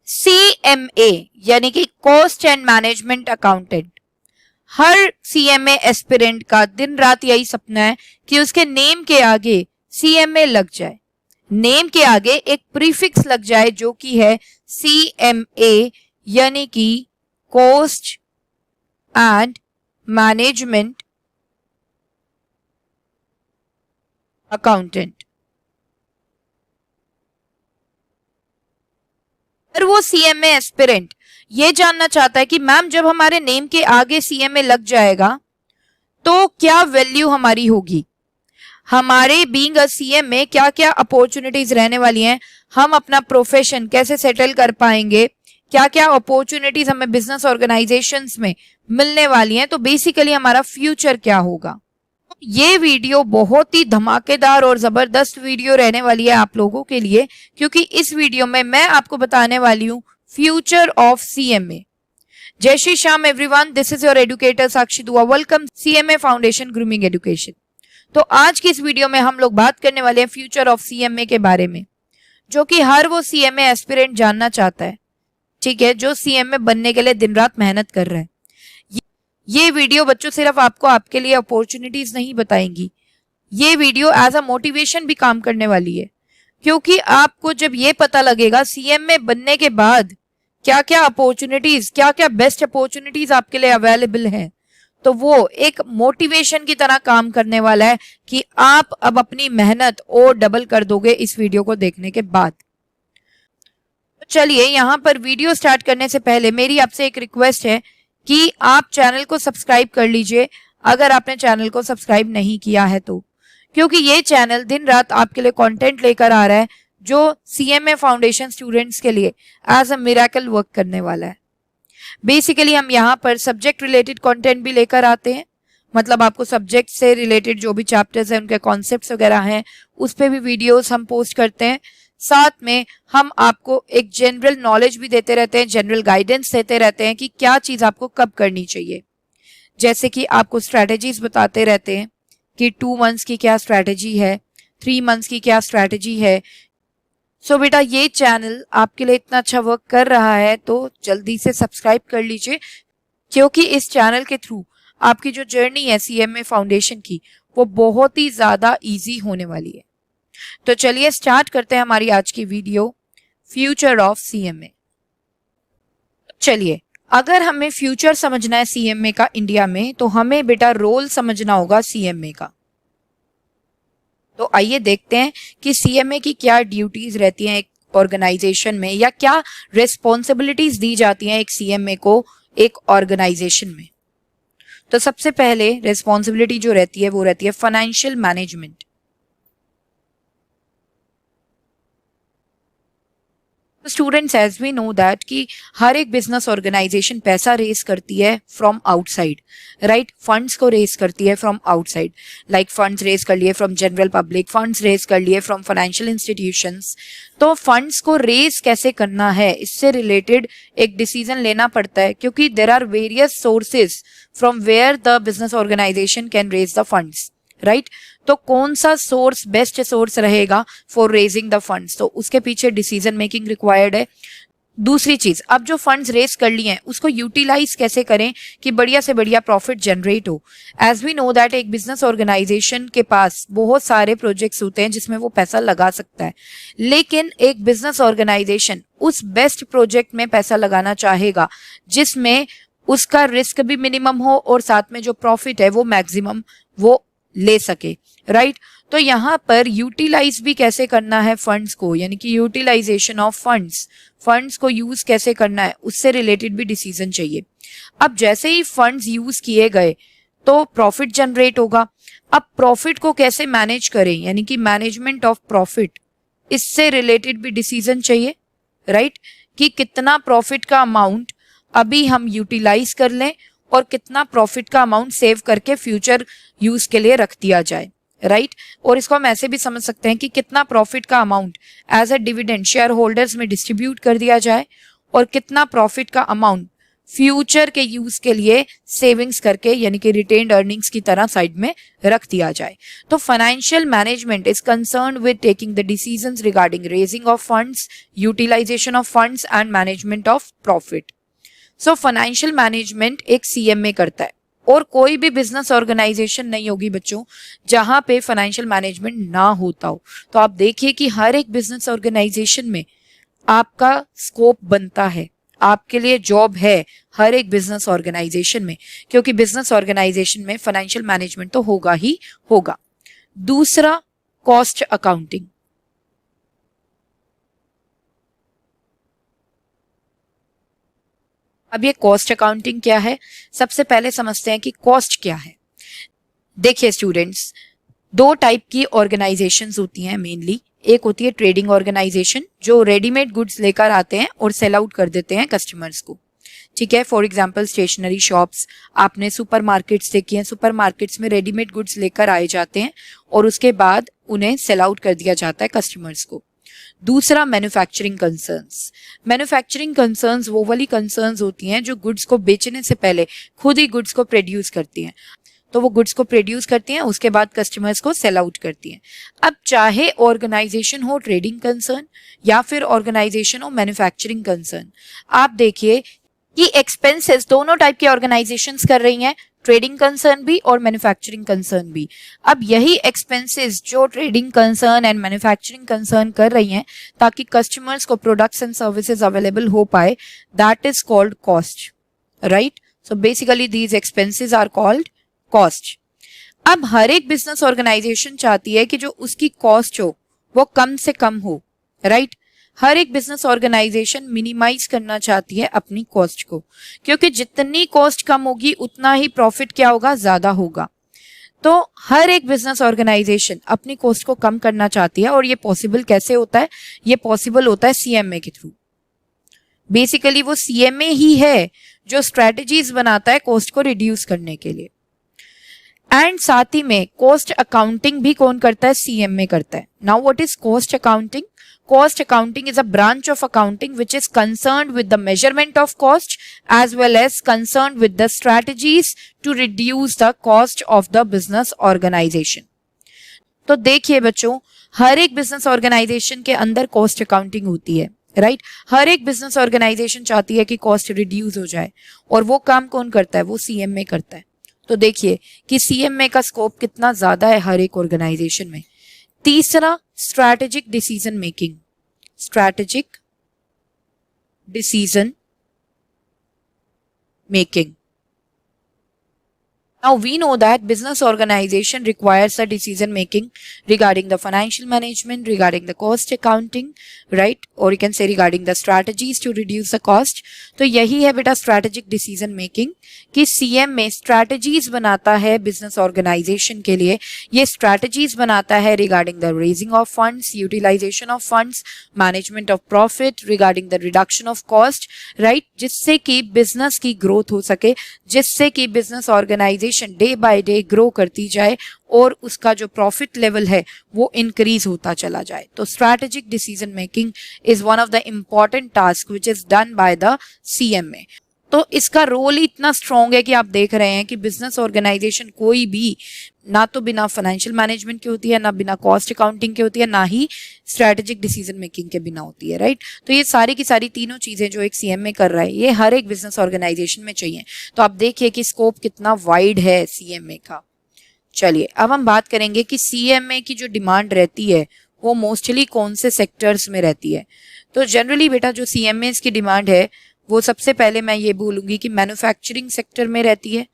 CMA यानी कि cost and management accountant, her CMA aspirant का दिन रात यही सपना है कि उसके नेम के आगे CMA लग जाए, नेम के आगे एक प्रीफिक्स लग जाए जो कि है CMA यानी कि कॉस्ट एंड मैनेजमेंट अकाउंटेंट। पर वो CMA एस्पिरेंट ये जानना चाहता है कि मैम जब हमारे नेम के आगे CMA लग जाएगा तो क्या वैल्यू हमारी होगी, हमारे बीइंग अ CMA क्या क्या अपॉर्चुनिटीज रहने वाली हैं, हम अपना प्रोफेशन कैसे सेटल कर पाएंगे, क्या क्या अपॉर्चुनिटीज हमें बिजनेस ऑर्गेनाइजेशंस में मिलने वाली हैं, तो बेसिकली हमारा फ्यूचर क्या होगा। ये वीडियो बहुत ही धमाकेदार और जबरदस्त वीडियो रहने वाली है आप लोगों के लिए, क्योंकि इस वीडियो में मैं आपको बताने वाली हूँ future of CMA। Jai Shri Shyam everyone, this is your educator Sakshi Dua, welcome CMA foundation grooming education. तो आज की इस वीडियो में हम लोग बात करने वाले हैं फ्यूचर ऑफ CMA के बारे में, जो कि हर वो CMA एस्पिरेंट जानना चाहता है, ठीक है, जो CMA बनने के लिए दिन रात मेहनत कर रहा है। ये वीडियो बच्चों सिर्फ आपको आपके लिए अपॉर्चुनिटीज नहीं बताएंगी, ये वीडियो एज अ मोटिवेशन भी काम करने वाली है, क्योंकि आपको जब ये पता लगेगा CMA बनने के बाद क्या क्या अपॉर्चुनिटीज, क्या क्या बेस्ट अपॉर्चुनिटीज आपके लिए अवेलेबल हैं, तो वो एक मोटिवेशन की तरह काम करने वाला है कि आप अब अपनी मेहनत और डबल कर दोगे इस वीडियो को देखने के बाद। तो चलिए यहाँ पर वीडियो स्टार्ट करने से पहले मेरी आपसे एक रिक्वेस्ट है कि आप चैनल को सब्सक्राइब कर लीजिए अगर आपने चैनल को सब्सक्राइब नहीं किया है तो, क्योंकि ये चैनल दिन रात आपके लिए कंटेंट लेकर आ रहा है जो CMA फाउंडेशन स्टूडेंट्स के लिए एज अ मिरेकल वर्क करने वाला है। बेसिकली हम यहाँ पर सब्जेक्ट रिलेटेड कंटेंट भी लेकर आते हैं, मतलब आपको सब्जेक्ट से रिलेटेड जो भी चैप्टर्स हैं उनके कॉन्सेप्ट्स वगैरह हैं उस पे भी वीडियोस हम पोस्ट करते हैं। साथ में हम आपको एक जनरल नॉलेज भी देते रहते हैं, जनरल गाइडेंस देते रहते हैं कि क्या चीज आपको कब करनी चाहिए, जैसे कि आपको स्ट्रैटेजीज बताते रहते हैं कि 2 मंथ्स की क्या स्ट्रैटेजी है, 3 मंथ्स की क्या स्ट्रैटेजी है। सो बेटा ये चैनल आपके लिए इतना अच्छा वर्क कर रहा है तो जल्दी से सब्सक्राइब कर लीजिए, क्योंकि इस चैनल के थ्रू आपकी जो जर्नी है CMA फाउंडेशन की वो बहुत ही ज्यादा इजी होने वाली है। तो चलिए स्टार्ट करते हैं हमारी आज की वीडियो, फ्यूचर ऑफ CMA। चलिए, अगर हमें फ्यूचर समझना है CMA का इंडिया में तो हमें बेटा रोल समझना होगा CMA का। तो आइए देखते हैं कि CMA की क्या ड्यूटीज रहती हैं एक ऑर्गेनाइजेशन में, या क्या रिस्पॉन्सिबिलिटीज दी जाती हैं एक CMA को एक ऑर्गेनाइजेशन में। तो सबसे पहले रिस्पॉन्सिबिलिटी जो रहती है वो रहती है financial management. Students as we know that कि हर एक बिजनेस ऑर्गेनाइजेशन पैसा रेज करती है फ्रॉम आउटसाइड, राइट, फंड्स को रेज करती है from outside, like funds raise कर लिए from general public, funds raise कर लिए फ्रॉम फाइनेंशियल इंस्टीट्यूशंस। तो फंड्स को रेज कैसे करना है इससे रिलेटेड एक डिसीजन लेना पड़ता है, क्योंकि there are various sources from where the business organisation can raise the funds, right. तो कौन सा सोर्स बेस्ट सोर्स रहेगा फॉर रेजिंग द फंड्स, तो उसके पीछे डिसीजन मेकिंग रिक्वायर्ड है। दूसरी चीज, अब जो फंड्स रेज कर लिए हैं उसको यूटिलाइज कैसे करें कि बढ़िया से बढ़िया प्रॉफिट जनरेट हो। एज वी नो दैट एक बिजनेस ऑर्गेनाइजेशन के पास बहुत सारे प्रोजेक्ट्स होते हैं जिसमें वो पैसा लगा सकता है, लेकिन एक बिजनेस ऑर्गेनाइजेशन उस बेस्ट प्रोजेक्ट में पैसा लगाना चाहेगा जिसमें उसका रिस्क भी मिनिमम हो और साथ में जो प्रॉफिट है वो मैक्सिमम वो ले सके, राइट। तो यहाँ पर यूटिलाइज भी कैसे करना है फंड्स को, यानी कि यूटिलाइजेशन ऑफ फंड्स, फंड्स को यूज कैसे करना है उससे रिलेटेड भी डिसीजन चाहिए। अब जैसे ही फंड्स यूज किए गए तो प्रॉफिट जनरेट होगा। अब प्रॉफिट को कैसे मैनेज करें, यानी कि मैनेजमेंट ऑफ प्रॉफिट, इससे रिलेटेड भी डिसीजन चाहिए, राइट, कि कितना प्रॉफिट का अमाउंट अभी हम यूटिलाइज कर लें और कितना प्रॉफिट का अमाउंट सेव करके फ्यूचर यूज के लिए रख दिया जाए, राइट। और इसको हम ऐसे भी समझ सकते हैं कि कितना प्रॉफिट का amount as a dividend shareholders में डिस्ट्रीब्यूट कर दिया जाए और कितना प्रॉफिट का अमाउंट फ्यूचर के यूज के लिए सेविंग्स करके यानी कि रिटेन्ड अर्निंग्स की तरह साइड में रख दिया जाए। तो financial management is concerned with taking the decisions regarding raising of funds, utilisation of funds and management of profit. So financial management एक सीएमए करता है और कोई भी बिजनेस ऑर्गेनाइजेशन नहीं होगी बच्चों जहां पे फाइनेंशियल मैनेजमेंट ना होता हो। तो आप देखिए कि हर एक बिजनेस ऑर्गेनाइजेशन में आपका स्कोप बनता है, आपके लिए जॉब है हर एक बिजनेस ऑर्गेनाइजेशन में, क्योंकि बिजनेस ऑर्गेनाइजेशन में फाइनेंशियल मैनेजमेंट तो होगा ही होगा। दूसरा, कॉस्ट अकाउंटिंग। अब ये कॉस्ट अकाउंटिंग क्या है, सबसे पहले समझते हैं कि कॉस्ट क्या है। देखिए स्टूडेंट्स, दो टाइप की ऑर्गेनाइजेशंस होती हैं मेनली। एक होती है ट्रेडिंग ऑर्गेनाइजेशन जो रेडीमेड गुड्स लेकर आते हैं और सेल आउट कर देते हैं कस्टमर्स को, ठीक है। फॉर एग्जांपल स्टेशनरी शॉप्स, आपने सुपरमार्केट्स देखी हैं, सुपरमार्केट्स में रेडीमेड गुड्स लेकर आए जाते हैं और उसके बाद उन्हें सेल आउट कर दिया जाता है कस्टमर्स को। दूसरा, मैन्युफैक्चरिंग कंसर्न्स। मैन्युफैक्चरिंग कंसर्न्स वो वाली कंसर्न्स होती हैं जो गुड्स को बेचने से पहले खुद ही गुड्स को प्रोड्यूस करती हैं। तो वो गुड्स को प्रोड्यूस करती हैं, उसके बाद कस्टमर्स को सेल आउट करती हैं। अब चाहे ऑर्गेनाइजेशन हो ट्रेडिंग कंसर्न या फिर ऑर्गेनाइजेशन हो मैन्युफैक्चरिंग कंसर्न, आप देखिए कि एक्सपेंसेस दोनों टाइप की ऑर्गेनाइजेशंस कर रही हैं, ट्रेडिंग कंसर्न भी और मैन्युफैक्चरिंग कंसर्न भी। अब यही एक्सपेंसेस जो trading concern and manufacturing concern कर रही हैं ताकि कस्टमर्स को प्रोडक्ट्स एंड सर्विसेज अवेलेबल हो पाए, that is called cost, right. So basically these expenses are called cost. अब हर एक बिजनेस ऑर्गेनाइजेशन चाहती है कि जो उसकी कॉस्ट हो वो कम से कम हो, राइट। हर एक बिजनेस ऑर्गेनाइजेशन मिनिमाइज करना चाहती है अपनी कॉस्ट को, क्योंकि जितनी कॉस्ट कम होगी उतना ही प्रॉफिट क्या होगा, ज्यादा होगा। तो हर एक बिजनेस ऑर्गेनाइजेशन अपनी कॉस्ट को कम करना चाहती है और ये पॉसिबल कैसे होता है, ये पॉसिबल होता है सीएमए के थ्रू। बेसिकली वो सीएमए ही है जो स्ट्रेटजीज बनाता है कॉस्ट को रिड्यूस करने के लिए। एंड साथ ही में कॉस्ट अकाउंटिंग भी कौन करता है, सीएमए करता है। Now what is cost accounting? Cost accounting is a branch of accounting which is concerned with the measurement of cost as well as concerned with the strategies to reduce the cost of the business organization. तो देखिए बच्चों, हर एक business organization के अंदर cost accounting होती है, right. हर एक business organisation चाहती है कि कॉस्ट रिड्यूस हो जाए और वो काम कौन करता है, वो सीएमए करता है। तो देखिए कि सीएमए का स्कोप कितना ज्यादा है हर एक ऑर्गेनाइजेशन में। तीसरा, strategic decision making. Strategic decision making. Now we know that business organization requires a decision making regarding the financial management, regarding the cost accounting, right? Or you can say regarding the strategies to reduce the cost. तो यही है बेटा strategic decision making कि CM में strategies बनाता है business organization के लिए। ये strategies बनाता है regarding the raising of funds, utilization of funds, management of profit, regarding the reduction of cost, right? जिससे कि business की growth हो सके, जिससे कि business organization day by day grow करती जाए और उसका जो प्रॉफिट लेवल है वो इंक्रीज होता चला जाए। तो strategic decision making is one of the important task which is done by the CMA. तो इसका रोल ही इतना स्ट्रॉन्ग है कि आप देख रहे हैं कि बिजनेस ऑर्गेनाइजेशन कोई भी ना तो बिना फाइनेंशियल मैनेजमेंट की होती है, ना बिना कॉस्ट अकाउंटिंग की होती है, ना ही स्ट्रैटेजिक डिसीजन मेकिंग के बिना होती है, राइट। तो ये सारी की सारी तीनों चीजें जो एक सीएमए कर रहा है ये हर एक बिजनेस ऑर्गेनाइजेशन में चाहिए। तो आप देखिए कि स्कोप कितना वाइड है सीएमए का। चलिए अब हम बात करेंगे कि सीएमए की जो डिमांड रहती है वो मोस्टली कौन से सेक्टर्स में रहती है। तो जनरली बेटा जो सीएमए की डिमांड है वो सबसे पहले मैं ये बोलूंगी कि मैन्युफैक्चरिंग सेक्टर में रहती है।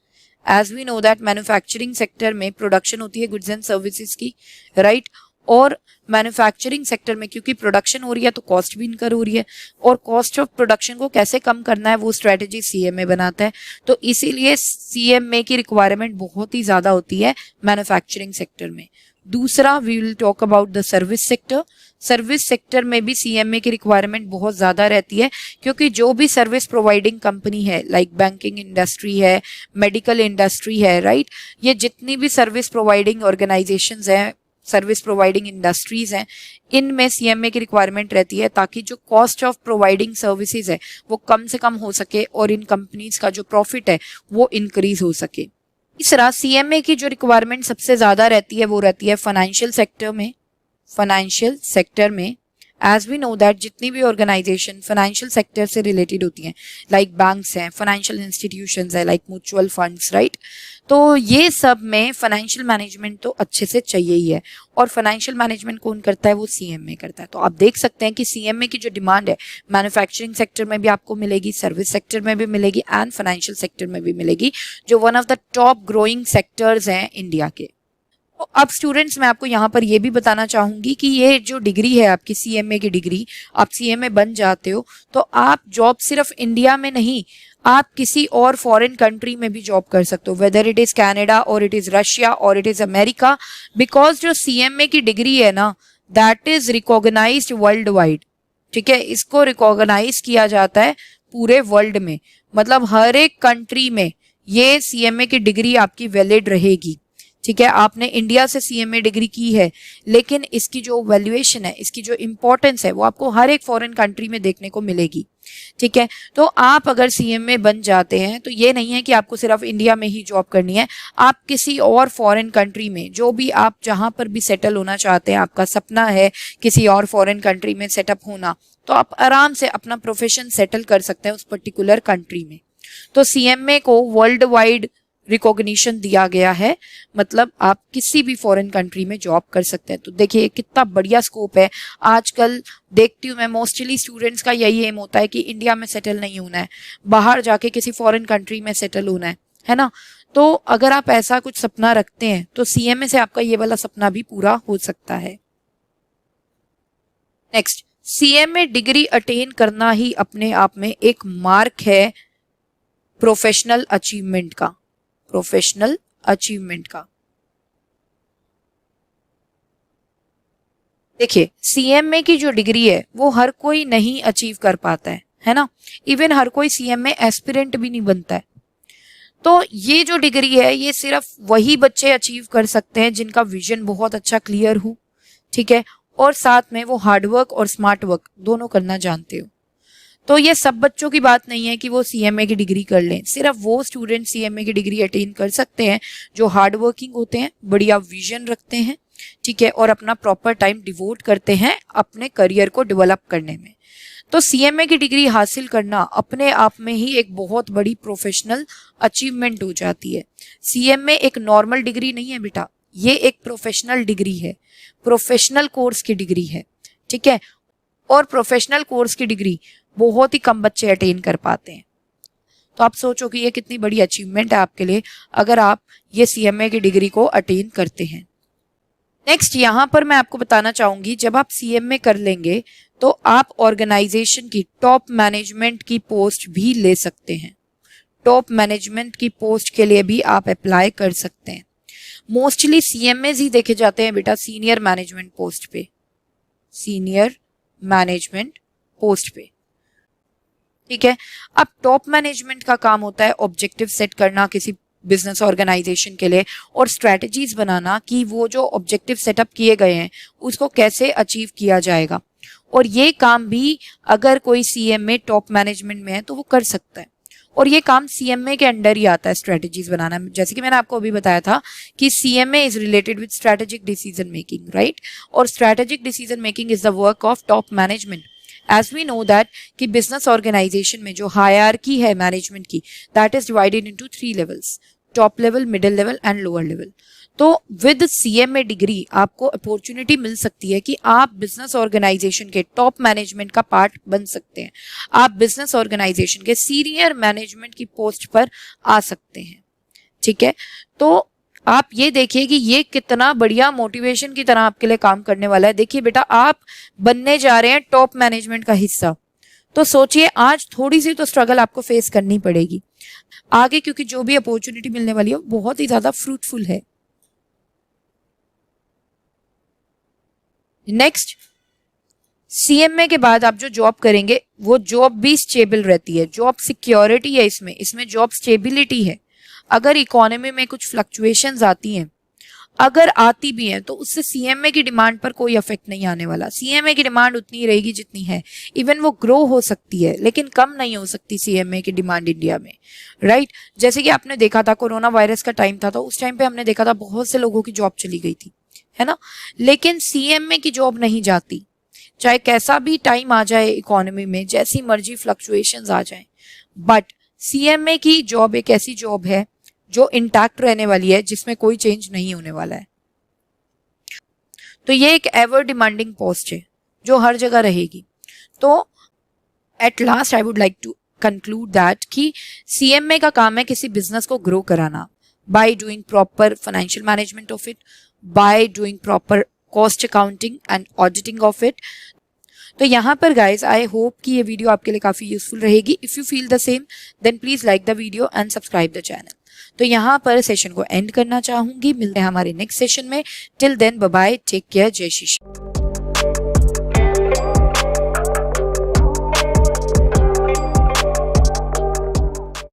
As we know that manufacturing sector में प्रोडक्शन होती है गुड्स एंड सर्विसेज की, राइट। और मैन्युफैक्चरिंग सेक्टर में क्योंकि प्रोडक्शन हो रही है तो कॉस्ट भी इनकर हो रही है और कॉस्ट ऑफ प्रोडक्शन को कैसे कम करना है वो स्ट्रेटेजी सीएमए बनाता है। तो इसीलिए सीएमए की रिक्वायरमेंट बहुत ही ज्यादा होती है मैन्युफैक्चरिंग सेक्टर में। दूसरा, we will talk about the service sector. Service sector में भी सीएमए की रिक्वायरमेंट बहुत ज्यादा रहती है क्योंकि जो भी सर्विस प्रोवाइडिंग कंपनी है, लाइक बैंकिंग इंडस्ट्री है, मेडिकल इंडस्ट्री है, राइट, ये जितनी भी सर्विस प्रोवाइडिंग ऑर्गेनाइजेशंस हैं सर्विस प्रोवाइडिंग इंडस्ट्रीज हैं, इनमें सीएमए की रिक्वायरमेंट रहती है ताकि जो कॉस्ट ऑफ प्रोवाइडिंग सर्विसेज है वो कम से कम हो सके और इन कंपनीज का जो प्रॉफिट है वो इंक्रीज हो सके। तीसरा, सीएमए की जो रिक्वायरमेंट सबसे ज्यादा रहती है वो रहती है फाइनेंशियल सेक्टर में। फाइनेंशियल सेक्टर में एज वी नो दैट जितनी भी ऑर्गेनाइजेशन फाइनेंशियल सेक्टर से रिलेटेड होती हैं, लाइक बैंक्स हैं, फाइनेंशियल इंस्टीट्यूशंस है, लाइक म्यूचुअल फंड्स, राइट, तो ये सब में फाइनेंशियल मैनेजमेंट तो अच्छे से चाहिए ही है। और फाइनेंशियल मैनेजमेंट कौन करता है? वो सीएमए करता है। तो आप देख सकते हैं कि सीएमए की जो डिमांड है मैन्युफैक्चरिंग सेक्टर में भी आपको मिलेगी, सर्विस सेक्टर में भी मिलेगी एंड फाइनेंशियल सेक्टर में भी मिलेगी, जो one of the top growing sectors हैं इंडिया के। तो अब स्टूडेंट्स मैं आपको यहाँ पर ये भी बताना चाहूंगी कि ये जो डिग्री है आपकी सीएमए की डिग्री, आप सीएमए बन जाते हो तो आप जॉब सिर्फ इंडिया में नहीं, आप किसी और फॉरेन कंट्री में भी जॉब कर सकते हो, वेदर इट इज कनाडा और इट इज रशिया और इट इज अमेरिका, बिकॉज जो सीएमए की डिग्री है ना that is recognised world wide. ठीक है, इसको रिकॉग्नाइज किया जाता है पूरे वर्ल्ड में, मतलब हर एक कंट्री में ये सीएमए की डिग्री आपकी वैलिड रहेगी। ठीक है, आपने इंडिया से सीएमए डिग्री की है लेकिन इसकी जो वैल्यूएशन है, इसकी जो इंपॉर्टेंस है वो आपको हर एक फॉरेन कंट्री में देखने को मिलेगी। ठीक है, तो आप अगर सीएमए बन जाते हैं तो ये नहीं है कि आपको सिर्फ इंडिया में ही जॉब करनी है, आप किसी और फॉरेन कंट्री में जो भी आप जहां पर भी सेटल होना चाहते हैं, आपका सपना है किसी और फॉरेन कंट्री में सेटअप होना, तो आप आराम से अपना प्रोफेशन सेटल कर सकते हैं उस पर्टिकुलर कंट्री में। तो सीएमए को वर्ल्ड वाइड रिकॉग्निशन दिया गया है, मतलब आप किसी भी फॉरेन कंट्री में जॉब कर सकते हैं। तो देखिए कितना बढ़िया स्कोप है। आजकल देखती हूँ मैं मोस्टली स्टूडेंट्स का यही एम होता है कि इंडिया में सेटल नहीं होना है, बाहर जाके किसी फॉरेन कंट्री में सेटल होना है ना। तो अगर आप ऐसा कुछ सपना रखते हैं तो सीएमए से आपका ये वाला सपना भी पूरा हो सकता है। नेक्स्ट, सीएमए डिग्री अटेन करना ही अपने आप में एक मार्क है प्रोफेशनल अचीवमेंट का, प्रोफेशनल अचीवमेंट का। देखिए सीएमए की जो डिग्री है वो हर कोई नहीं अचीव कर पाता है ना, इवन हर कोई सीएमए एस्पिरेंट भी नहीं बनता है। तो ये जो डिग्री है ये सिर्फ वही बच्चे अचीव कर सकते हैं जिनका विजन बहुत अच्छा क्लियर हो, ठीक है, और साथ में वो हार्डवर्क और स्मार्ट वर्क दोनों करना जानते हो। तो ये सब बच्चों की बात नहीं है कि वो सीएमए की डिग्री कर लें, सिर्फ वो स्टूडेंट सीएमए की डिग्री अटेन कर सकते हैं जो हार्ड वर्किंग होते हैं, बढ़िया विजन रखते हैं, ठीक है, और अपना प्रॉपर टाइम डिवोट करते हैं अपने करियर को डेवलप करने में। तो सीएमए की डिग्री हासिल करना अपने आप में ही एक बहुत बड़ी प्रोफेशनल अचीवमेंट हो जाती है। सीएमए एक नॉर्मल डिग्री नहीं है बेटा, ये एक प्रोफेशनल डिग्री है, प्रोफेशनल कोर्स की डिग्री है, ठीक है, और प्रोफेशनल कोर्स की डिग्री बहुत ही कम बच्चे अटेन कर पाते हैं। तो आप सोचो कि ये कितनी बड़ी अचीवमेंट है आपके लिए अगर आप ये सीएमए की डिग्री को अटेन करते हैं। नेक्स्ट, यहाँ पर मैं आपको बताना चाहूंगी जब आप सीएमए कर लेंगे तो आप ऑर्गेनाइजेशन की टॉप मैनेजमेंट की पोस्ट भी ले सकते हैं। टॉप मैनेजमेंट की पोस्ट के लिए भी आप अप्लाई कर सकते हैं। मोस्टली सीएमए ही देखे जाते हैं बेटा सीनियर मैनेजमेंट पोस्ट पे, सीनियर मैनेजमेंट पोस्ट पे, ठीक है। अब टॉप मैनेजमेंट का काम होता है ऑब्जेक्टिव सेट करना किसी बिजनेस ऑर्गेनाइजेशन के लिए और स्ट्रेटजीज बनाना कि वो जो ऑब्जेक्टिव सेटअप किए गए हैं उसको कैसे अचीव किया जाएगा। और ये काम भी अगर कोई सीएमए टॉप मैनेजमेंट में है तो वो कर सकता है, और ये काम सीएमए के अंडर ही आता है स्ट्रेटजीज बनाना। जैसे कि मैंने आपको अभी बताया था कि CMA is related with strategic decision making, right, और strategic decision making is the work of top management. As we know that कि बिजनेस ऑर्गेनाइजेशन में जो हायरार्की है मैनेजमेंट की that is divided into 3 levels, top level, middle level and lower level. तो with CMA degree आपको opportunity मिल सकती है कि आप बिजनेस ऑर्गेनाइजेशन के टॉप मैनेजमेंट का पार्ट बन सकते हैं, आप बिजनेस ऑर्गेनाइजेशन के सीनियर मैनेजमेंट की पोस्ट पर आ सकते हैं, ठीक है। तो आप ये देखिए कि ये कितना बढ़िया मोटिवेशन की तरह आपके लिए काम करने वाला है। देखिए बेटा आप बनने जा रहे हैं टॉप मैनेजमेंट का हिस्सा, तो सोचिए आज थोड़ी सी तो स्ट्रगल आपको फेस करनी पड़ेगी आगे, क्योंकि जो भी अपॉर्चुनिटी मिलने वाली है वो बहुत ही ज्यादा फ्रूटफुल है। नेक्स्ट, सीएमए के बाद आप जो जॉब करेंगे वो जॉब भी स्टेबल रहती है, जॉब सिक्योरिटी है इसमें जॉब स्टेबिलिटी है। अगर इकोनॉमी में कुछ फ्लक्चुएशंस आती हैं, अगर आती भी है तो उससे सीएमए की डिमांड पर कोई इफेक्ट नहीं आने वाला। सीएमए की डिमांड उतनी रहेगी जितनी है, इवन वो ग्रो हो सकती है लेकिन कम नहीं हो सकती सीएमए की डिमांड इंडिया में, राइट। जैसे कि आपने देखा था कोरोना वायरस का टाइम था, तो उस टाइम पे हमने देखा था बहुत से लोगों की जॉब चली गई थी, है ना, लेकिन सीएमए की जॉब नहीं जाती। चाहे कैसा भी टाइम आ जाए इकोनॉमी में, जैसी मर्जी फ्लक्चुएशंस आ जाए, बट सीएमए की जॉब एक ऐसी जॉब है जो इंटैक्ट रहने वाली है, जिसमें कोई चेंज नहीं होने वाला है। तो ये एक एवर डिमांडिंग पोस्ट है जो हर जगह रहेगी। तो at last I would like to conclude that कि सीएमए का काम है किसी बिजनेस को ग्रो कराना, by doing proper financial management of it, by doing proper cost accounting and auditing of it. तो यहाँ पर गाइज आई होप कि ये वीडियो आपके लिए काफी यूजफुल रहेगी। If you feel the same then please like the video and subscribe the channel. तो यहाँ पर सेशन को एंड करना चाहूंगी। मिलते हैं हमारे नेक्स्ट सेशन में। Till then bye bye, take care, जय श्री कृष्ण।